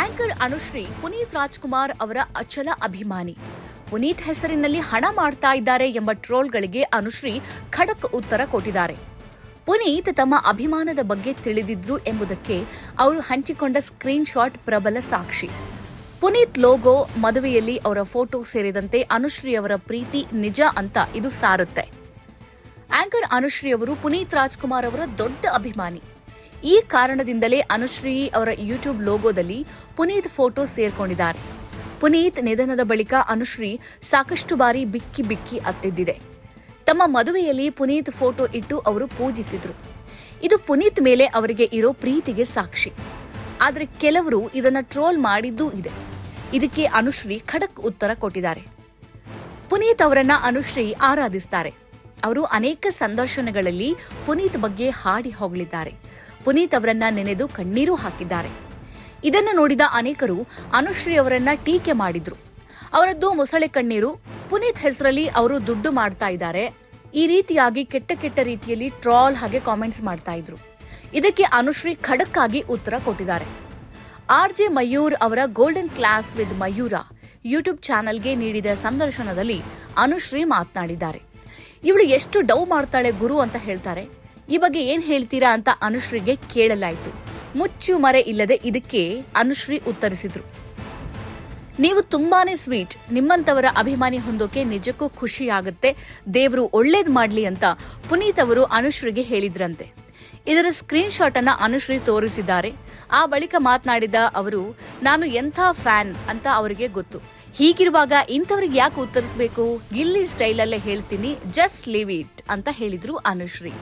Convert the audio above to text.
Anchor Anushree Puneeth Rajkumar ಅವರ ಅಚಲ ಅಭಿಮಾನಿ. ಪುನೀತ್ ಹೆಸರಿನಲ್ಲಿ ಹಣ ಮಾಡ್ತಾ ಇದ್ದಾರೆ ಎಂಬ ಟ್ರೋಲ್ಗಳಿಗೆ ಅನುಶ್ರೀ ಖಡಕ್ ಉತ್ತರ ಕೊಟ್ಟಿದ್ದಾರೆ. ಪುನೀತ್ ತಮ್ಮ ಅಭಿಮಾನದ ಬಗ್ಗೆ ತಿಳಿದಿದ್ರು ಎಂಬುದಕ್ಕೆ ಅವರು ಹಂಚಿಕೊಂಡ ಸ್ಕ್ರೀನ್ ಶಾಟ್ ಪ್ರಬಲ ಸಾಕ್ಷಿ. ಪುನೀತ್ ಲೋಗೋ, ಮದುವೆಯಲ್ಲಿ ಅವರ ಫೋಟೋ ಸೇರಿದಂತೆ ಅನುಶ್ರೀ ಅವರ ಪ್ರೀತಿ ನಿಜ ಅಂತ ಇದು ಸಾರುತ್ತೆ. ಆಂಕರ್ ಅನುಶ್ರೀ ಅವರು ಪುನೀತ್ ರಾಜ್ಕುಮಾರ್ ಅವರ ದೊಡ್ಡ ಅಭಿಮಾನಿ. ಈ ಕಾರಣದಿಂದಲೇ ಅನುಶ್ರೀ ಅವರ ಯೂಟ್ಯೂಬ್ ಲೋಗೋದಲ್ಲಿ ಪುನೀತ್ ಫೋಟೋ ಸೇರ್ಕೊಂಡಿದ್ದಾರೆ. ಪುನೀತ್ ನಿಧನದ ಬಳಿಕ ಅನುಶ್ರೀ ಸಾಕಷ್ಟು ಬಾರಿ ಬಿಕ್ಕಿ ಬಿಕ್ಕಿ ಅತ್ತಿದ್ದಿದೆ. ತಮ್ಮ ಮದುವೆಯಲ್ಲಿ ಪುನೀತ್ ಫೋಟೋ ಇಟ್ಟು ಅವರು ಪೂಜಿಸಿದ್ರು. ಇದು ಪುನೀತ್ ಮೇಲೆ ಅವರಿಗೆ ಇರೋ ಪ್ರೀತಿಗೆ ಸಾಕ್ಷಿ. ಆದರೆ ಕೆಲವರು ಇದನ್ನ ಟ್ರೋಲ್ ಮಾಡಿದ್ದೂ ಇದೆ. ಇದಕ್ಕೆ ಅನುಶ್ರೀ ಖಡಕ್ ಉತ್ತರ ಕೊಟ್ಟಿದ್ದಾರೆ. ಪುನೀತ್ ಅವರನ್ನ ಅನುಶ್ರೀ ಆರಾಧಿಸ್ತಾರೆ. ಅವರು ಅನೇಕ ಸಂದರ್ಶನಗಳಲ್ಲಿ ಪುನೀತ್ ಬಗ್ಗೆ ಹಾಡಿ ಹೊಗಳಿದ್ದಾರೆ. ಪುನೀತ್ ಅವರನ್ನ ನೆನೆದು ಕಣ್ಣೀರು ಹಾಕಿದ್ದಾರೆ. ಇದನ್ನು ನೋಡಿದ ಅನೇಕರು ಅನುಶ್ರೀ ಅವರನ್ನ ಟೀಕೆ ಮಾಡಿದ್ರು. ಅವರದ್ದು ಮೊಸಳೆ ಕಣ್ಣೀರು, ಪುನೀತ್ ಹೆಸರಲ್ಲಿ ಅವರು ದುಡ್ಡು ಮಾಡ್ತಾ ಇದ್ದಾರೆ, ಈ ರೀತಿಯಾಗಿ ಕೆಟ್ಟ ಕೆಟ್ಟ ರೀತಿಯಲ್ಲಿ ಟ್ರಾಲ್ ಹಾಗೆ ಕಾಮೆಂಟ್ಸ್ ಮಾಡ್ತಾ ಇದ್ರು. ಇದಕ್ಕೆ ಅನುಶ್ರೀ ಖಡಕ್ ಆಗಿ ಉತ್ತರ ಕೊಟ್ಟಿದ್ದಾರೆ. RJ ಮಯೂರ್ ಅವರ golden class with Mayura YouTube ಚಾನೆಲ್ಗೆ ನೀಡಿದ ಸಂದರ್ಶನದಲ್ಲಿ ಅನುಶ್ರೀ ಮಾತನಾಡಿದ್ದಾರೆ. ಇವಳು ಎಷ್ಟು ಡವ್ ಮಾಡ್ತಾಳೆ ಗುರು ಅಂತ ಹೇಳ್ತಾರೆ. ಈ ಬಗ್ಗೆ ಏನ್ ಹೇಳ್ತೀರಾ ಅಂತ ಅನುಶ್ರೀಗೆ ಕೇಳಲಾಯಿತು. ಮುಚ್ಚು ಮರೆ ಇಲ್ಲದೆ ಇದಕ್ಕೆ ಅನುಶ್ರೀ ಉತ್ತರಿಸಿದ್ರು. ನೀವು ತುಂಬಾನೇ ಸ್ವೀಟ್, ನಿಮ್ಮಂತವರ ಅಭಿಮಾನಿ ಹೊಂದೋಕೆ ನಿಜಕ್ಕೂ ಖುಷಿಯಾಗುತ್ತೆ, ದೇವರು ಒಳ್ಳೇದ್ ಮಾಡ್ಲಿ ಅಂತ ಪುನೀತ್ ಅವರು ಅನುಶ್ರೀಗೆ ಹೇಳಿದ್ರಂತೆ. ಇದರ ಸ್ಕ್ರೀನ್ ಶಾಟ್ ಅನ್ನ ಅನುಶ್ರೀ ತೋರಿಸಿದ್ದಾರೆ. ಆ ಬಳಿಕ ಮಾತನಾಡಿದ ಅವರು, ನಾನು ಎಂಥ ಫ್ಯಾನ್ ಅಂತ ಅವರಿಗೆ ಗೊತ್ತು. ಹೀಗಿರುವಾಗ ಇಂಥವ್ರಿಗೆ ಯಾಕೆ ಉತ್ತರಿಸಬೇಕು, ಗಿಲ್ಲಿ ಸ್ಟೈಲಲ್ಲೇ ಹೇಳ್ತೀನಿ, ಜಸ್ಟ್ ಲೀವ್ ಇಟ್ ಅಂತ ಹೇಳಿದ್ರು ಅನುಶ್ರೀ.